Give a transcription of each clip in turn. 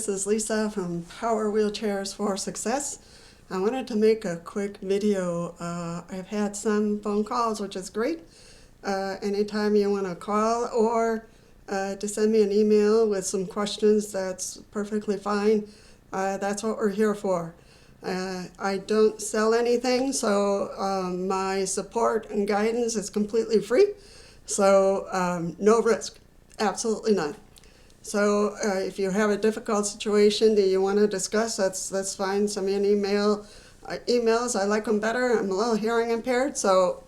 this is Lisa from Power Wheelchairs for Success. I wanted to make a quick video. I've had some phone calls, which is great. Anytime you want to call or to send me an email with some questions, that's perfectly fine. That's what we're here for. I don't sell anything, so my support and guidance is completely free. So no risk, absolutely none. So if you have a difficult situation that you want to discuss, that's fine. Send me an email. Emails, I like them better. I'm a little hearing impaired, so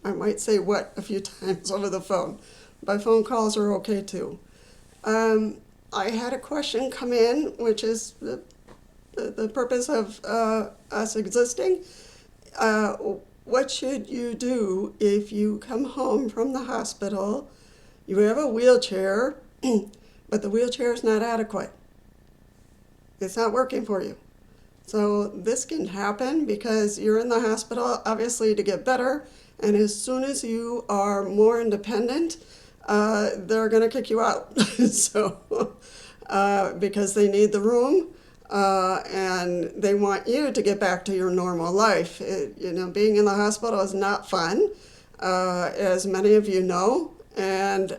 I might say what a few times over the phone. But phone calls are okay too. I had a question come in, which is the purpose of us existing. What should you do if you come home from the hospital, you have a wheelchair, but the wheelchair is not adequate? It's not working for you. So this can happen because you're in the hospital, obviously, to get better, and as soon as you are more independent, they're going to kick you out. So because they need the room, and they want you to get back to your normal life. Being in the hospital is not fun, as many of you know, and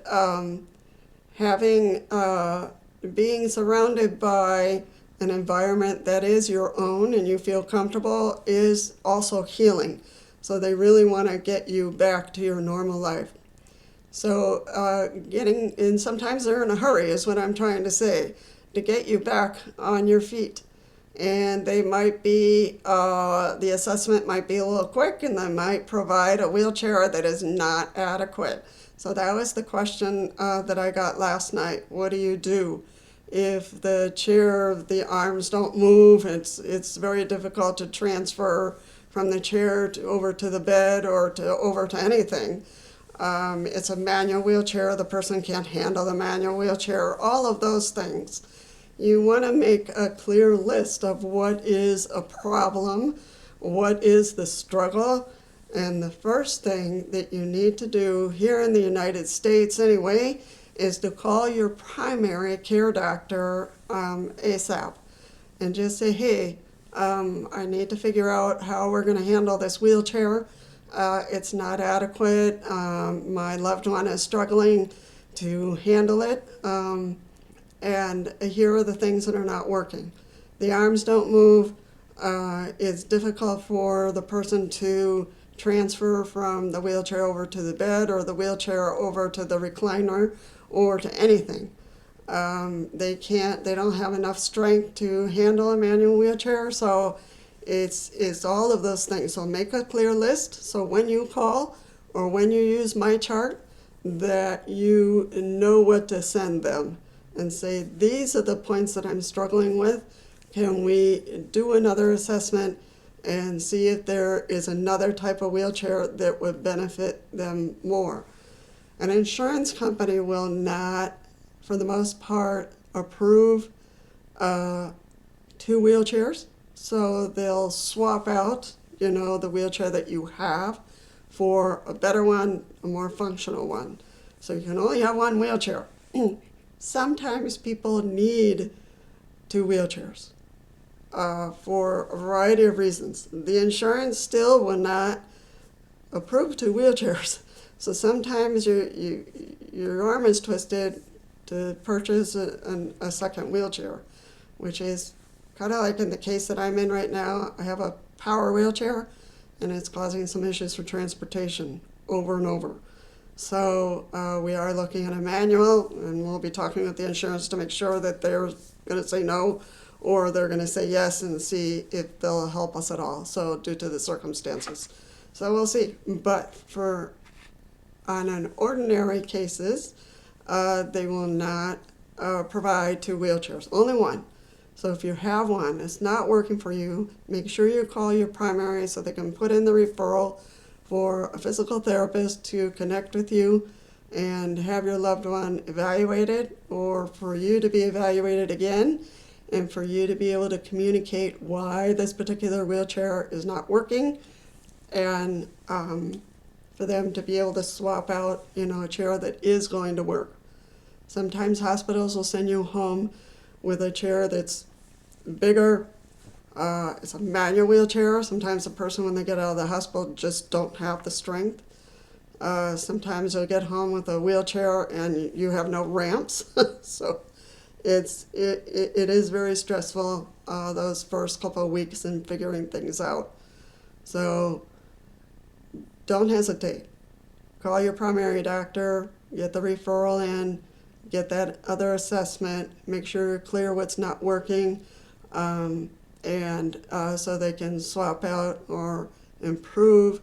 being surrounded by an environment that is your own and you feel comfortable is also healing. So they really want to get you back to your normal life. So and sometimes they're in a hurry is what I'm trying to say, to get you back on your feet. And they might be, the assessment might be a little quick, and they might provide a wheelchair that is not adequate. So that was the question that I got last night. What do you do if the chair, the arms don't move? It's very difficult to transfer from the chair over to the bed or over to anything. It's a manual wheelchair. The person can't handle the manual wheelchair. All of those things. You want to make a clear list of what is a problem, what is the struggle, and the first thing that you need to do here in the United States anyway is to call your primary care doctor ASAP and just say, hey, I need to figure out how we're going to handle this wheelchair. It's not adequate. My loved one is struggling to handle it. And here are the things that are not working. The arms don't move. It's difficult for the person to transfer from the wheelchair over to the bed or the wheelchair over to the recliner or to anything. They don't have enough strength to handle a manual wheelchair, so it's all of those things. So make a clear list so when you call or when you use my chart that you know what to send them and say, these are the points that I'm struggling with. Can we do another assessment and see if there is another type of wheelchair that would benefit them more? An insurance company will not, for the most part, approve 2 wheelchairs. So they'll swap out, the wheelchair that you have for a better one, a more functional one. So you can only have 1 wheelchair. Sometimes people need 2 wheelchairs for a variety of reasons. The insurance still will not approve 2 wheelchairs. So sometimes your arm is twisted to purchase a second wheelchair, which is kind of like in the case that I'm in right now. I have a power wheelchair, and it's causing some issues for transportation over and over. So we are looking at a manual, and we'll be talking with the insurance to make sure that they're going to say no or they're going to say yes and see if they'll help us at all, so due to the circumstances. So we'll see. But on an ordinary cases, they will not provide 2 wheelchairs, only 1. So if you have one, it's not working for you, make sure you call your primary so they can put in the referral for a physical therapist to connect with you and have your loved one evaluated, or for you to be evaluated again, and for you to be able to communicate why this particular wheelchair is not working, and for them to be able to swap out, a chair that is going to work. Sometimes hospitals will send you home with a chair that's bigger. It's a manual wheelchair. Sometimes the person, when they get out of the hospital, just don't have the strength. Sometimes you'll get home with a wheelchair and you have no ramps. So it is very stressful those first couple of weeks in figuring things out. So don't hesitate. Call your primary doctor, get the referral in, get that other assessment, make sure you're clear what's not working, and so they can swap out or improve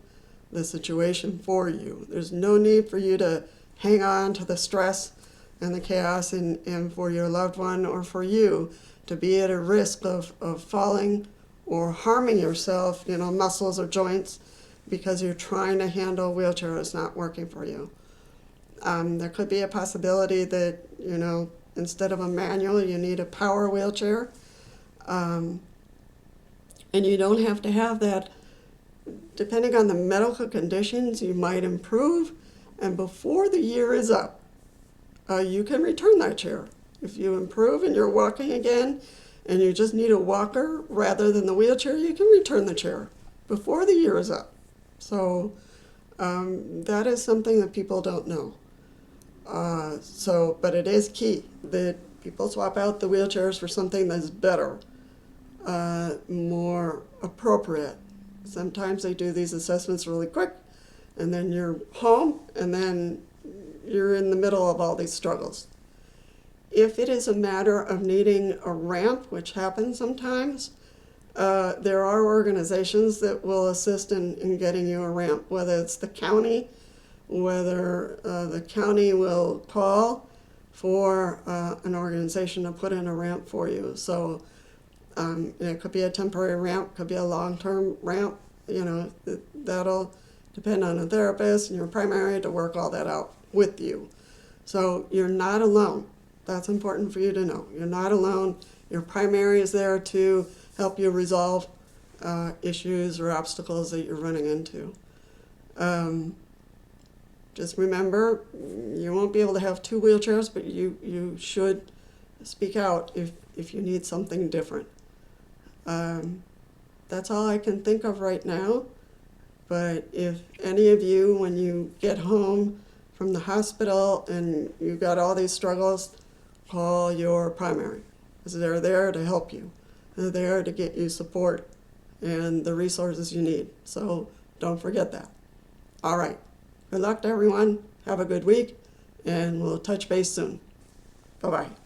the situation for you. There's no need for you to hang on to the stress and the chaos, and for your loved one or for you to be at a risk of falling or harming yourself, muscles or joints, because you're trying to handle a wheelchair that's not working for you. There could be a possibility that, instead of a manual, you need a power wheelchair. And you don't have to have that. Depending on the medical conditions, you might improve. And before the year is up, you can return that chair. If you improve and you're walking again and you just need a walker rather than the wheelchair, you can return the chair before the year is up. So that is something that people don't know. But it is key that people swap out the wheelchairs for something that's better, more appropriate. Sometimes they do these assessments really quick, and then you're home, and then you're in the middle of all these struggles. If it is a matter of needing a ramp, which happens sometimes, there are organizations that will assist in getting you a ramp, whether it's the county, whether the county will call for an organization to put in a ramp for you. So it could be a temporary ramp, could be a long-term ramp. That'll depend on a therapist and your primary to work all that out with you. So you're not alone. That's important for you to know. You're not alone. Your primary is there to help you resolve issues or obstacles that you're running into. Just remember, you won't be able to have two wheelchairs, but you should speak out if you need something different. That's all I can think of right now. But if any of you, when you get home from the hospital and you've got all these struggles, call your primary, because they're there to help you. They're there to get you support and the resources you need. So don't forget that. All right. Good luck to everyone. Have a good week, and we'll touch base soon. Bye-bye.